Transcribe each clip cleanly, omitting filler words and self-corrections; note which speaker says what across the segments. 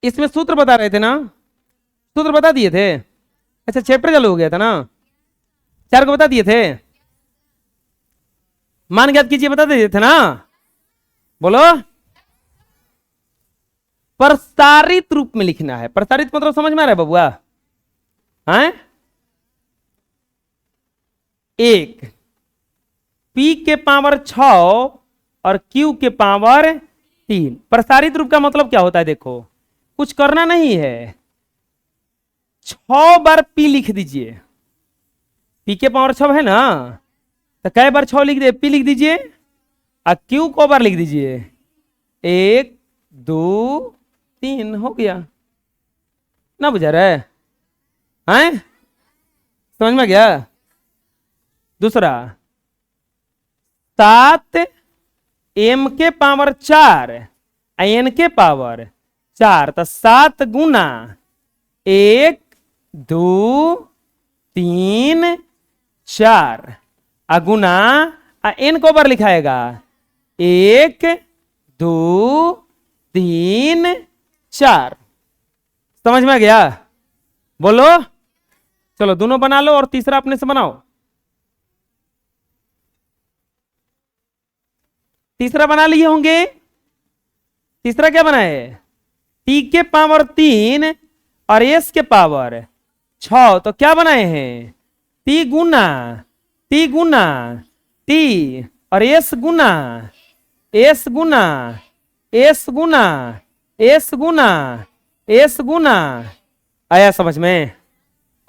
Speaker 1: इसमें सूत्र बता रहे थे ना, सूत्र बता दिए थे। अच्छा चैप्टर चालू हो गया था ना, 4 को बता दिए थे। मान ज्ञात कीजिए बता दिए थे ना, बोलो। प्रसारित रूप में लिखना है। प्रसारित मतलब समझ में आ रहा है बबुआ? हैं? 1 P के पावर 6 और Q के पावर 3। प्रसारित रूप का मतलब क्या होता है? देखो कुछ करना नहीं है, 6 बार P लिख दीजिए। P के पावर 6 है ना, तो कई बार 6 लिख दे, P लिख दीजिए। और Q को बार लिख दीजिए, 1 2 3 हो गया ना, बुझा रहा है? समझ में गया? दूसरा 7 M के पावर 4 N के पावर 4, तो 7 गुना 1 2 3 4 गुना N को बार लिखाएगा 1 2 3 4। समझ में आ गया? बोलो। चलो दोनों बना लो और तीसरा अपने से बनाओ। तीसरा बना लिए होंगे। तीसरा क्या बनाए? T के पावर 3 और S के पावर 6, तो क्या बनाए हैं? T गुना T और S गुना S गुना S गुना S गुना S गुना। आया समझ में?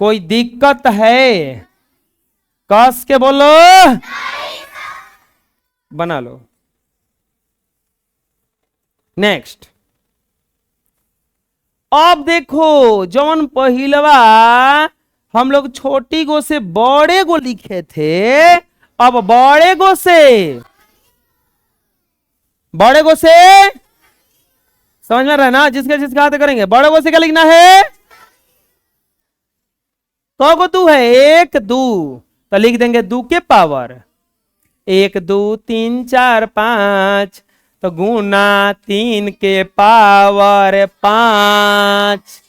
Speaker 1: कोई दिक्कत है? कस के बोलो। बना लो। नेक्स्ट। अब देखो जौन पहिलवा हम लोग छोटी गो से बड़े गो लिखे थे, अब बड़े गो से समझ में रहा है ना? जिसके हाथ करेंगे। बड़े गो से क्या लिखना है? तो गो 2 है, 1 2, तो लिख देंगे 2 के पावर 1 2 3 4 5, तो गुना 3 के पावर 5।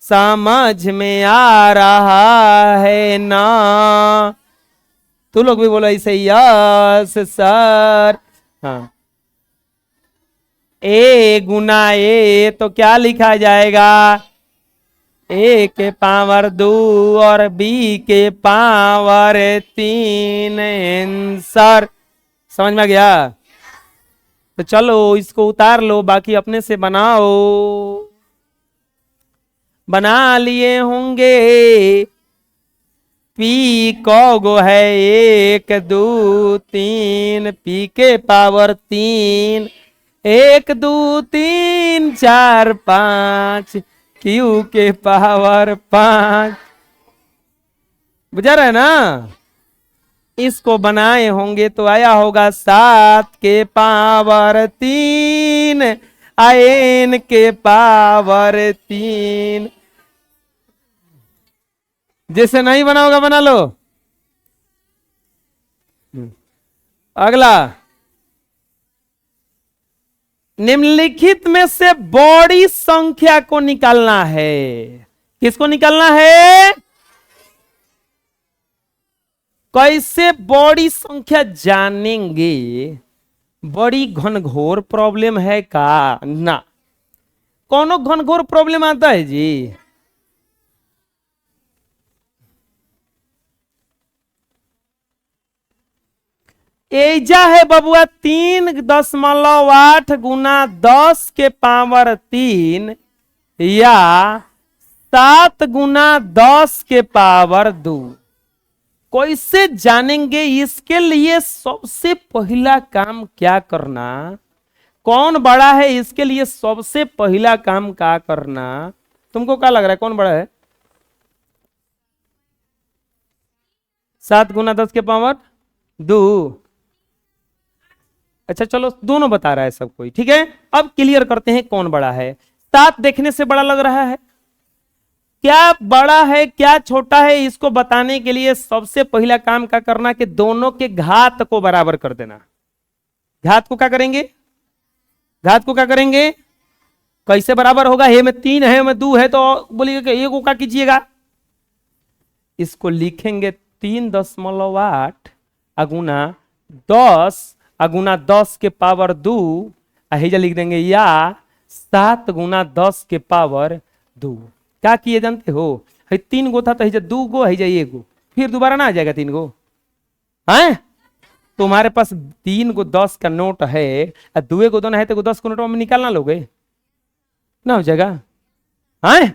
Speaker 1: समझ में आ रहा है ना? तू लोग भी बोलो ऐसे, यस सर। हाँ, A गुना A तो क्या लिखा जाएगा? A के पावर 2 और B के पावर 3 आंसर। समझ में आ गया? तो चलो इसको उतार लो, बाकी अपने से बनाओ। बना लिए होंगे। P कौगो है? 1 2 3, P के पावर 3 1 2 3 4 5, Q के पावर 5। बुझा रहा है ना? इसको बनाए होंगे तो आया होगा 7 के पावर 3 N के पावर 3। जैसे नहीं बना होगा बना लो। अगला, निम्नलिखित में से बड़ी संख्या को निकालना है। किसको निकालना है? कैसे बड़ी संख्या जानेंगे? बड़ी घनघोर प्रॉब्लम है का ना? कौन घनघोर प्रॉब्लम आता है जी? एजा है बबुआ 3.8 गुना 10 के पावर 3 या 7 गुना 10 के पावर 2। कैसे जानेंगे? इसके लिए सबसे पहला काम क्या करना? कौन बड़ा है इसके लिए सबसे पहला काम क्या करना? तुमको क्या लग रहा है कौन बड़ा है? 7 गुना 10 के पावर 2। अच्छा चलो दोनों बता रहा है सब कोई, ठीक है। अब क्लियर करते हैं कौन बड़ा है। 7 देखने से बड़ा लग रहा है, क्या बड़ा है क्या छोटा है इसको बताने के लिए सबसे पहला काम क्या करना कि दोनों के घात को बराबर कर देना। घात को क्या करेंगे? घात को क्या करेंगे? कैसे बराबर होगा? हे में 3 है, में 2 है, तो बोलिएगा कि 1 को क्या कीजिएगा? इसको लिखेंगे 3.8 अगुना 10 अगुना 10 के पावर 2, हिजा लिख देंगे या 7 गुना 10 के पावर 2। क्या किए जानते हो? 3 गो था तो हिजा 2 गो, हिजा 1 गो, फिर दोबारा ना आ जाएगा 3 गो है? तुम्हारे पास 3 गो 10 का नोट है, 2 गो दोनों है, तो 10 को नोट में निकालना लोगे ना, हो जाएगा है?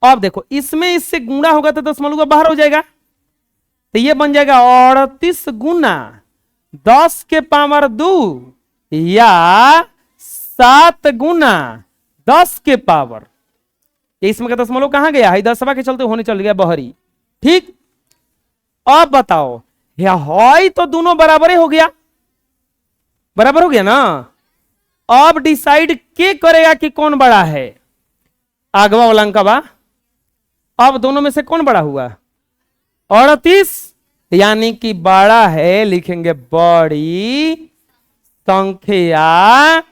Speaker 1: अब देखो इसमें इससे गुणा होगा तो 10 मलुआ बाहर हो जाएगा, तो ये बन जाएगा 38 गुना 10 के पावर 2 या 7 गुना 10 के पावर। इसमें का 10 मलुआ कहां गया है? 10 के चलते होने चल गया बहरी। ठीक, अब बताओ हाई तो दोनों बराबर हो गया, बराबर हो गया ना। अब डिसाइड के करेगा कि कौन बड़ा है? आगवा वाला अंक बा। अब दोनों में से कौन बड़ा हुआ? 38, यानी कि बड़ा है, लिखेंगे बड़ी संख्या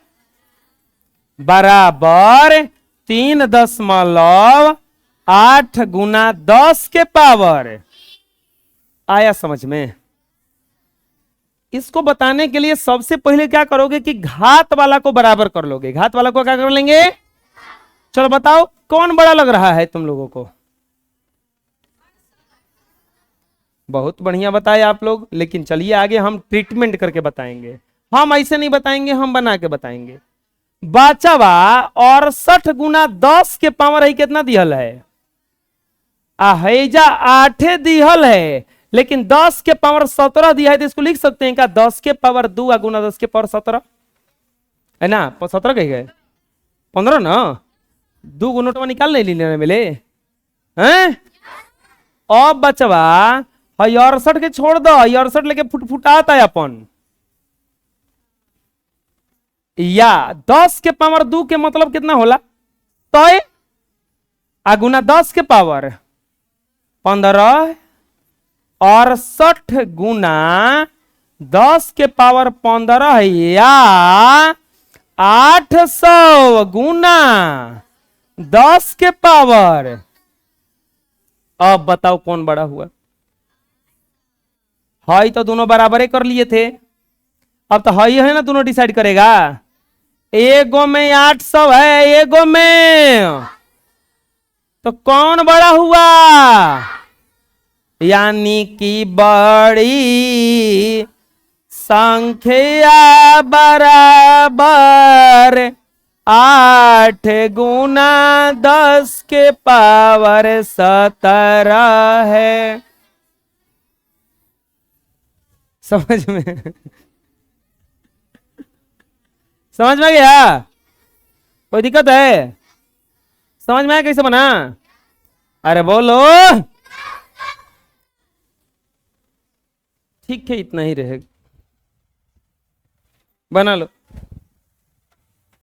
Speaker 1: बराबर 3.8 गुना 10 के पावर। आया समझ में? इसको बताने के लिए सबसे पहले क्या करोगे कि घात वाला को बराबर कर लोगे। घात वाला को क्या कर लेंगे? चलो बताओ कौन बड़ा लग रहा है तुम लोगों को? बहुत बढ़िया बताए आप लोग, लेकिन चलिए आगे हम ट्रीटमेंट करके बताएंगे। हम ऐसे नहीं बताएंगे, हम बना के बताएंगे। बचावा 68 गुना 10 के पावर है कितना दिहल है? हेजा 8 दिहल है, लेकिन 10 के पावर 17 दिया है, तो इसको लिख सकते हैं क्या? 10 के पावर 2 गुना 10 के पावर 17 है ना? 17 कही गए 15 ना, 2 गो नोटवा निकाल नहीं लेने मिले हैं। अब बचवा 68 के छोड़ दो, 68 लेके फुटफुटाता है अपन, या 10 के पावर 2 के मतलब कितना होला? तो गुना 10 के पावर 15, 68 गुना 10 के पावर 15 या 800 गुना 10 के पावर। अब बताओ कौन बड़ा हुआ? हाई तो दोनों बराबर कर लिए थे, अब तो हाई है ना, दोनों डिसाइड करेगा। एगो में 800 है, एगो में, तो कौन बड़ा हुआ? यानी कि बड़ी संख्या बराबर 8 गुना 10 के पावर 17 है। समझ में? समझ में गया? कोई दिक्कत है? समझ में आया कैसे बना? अरे बोलो। ठीक है, इतना ही रहेगा, बना लो।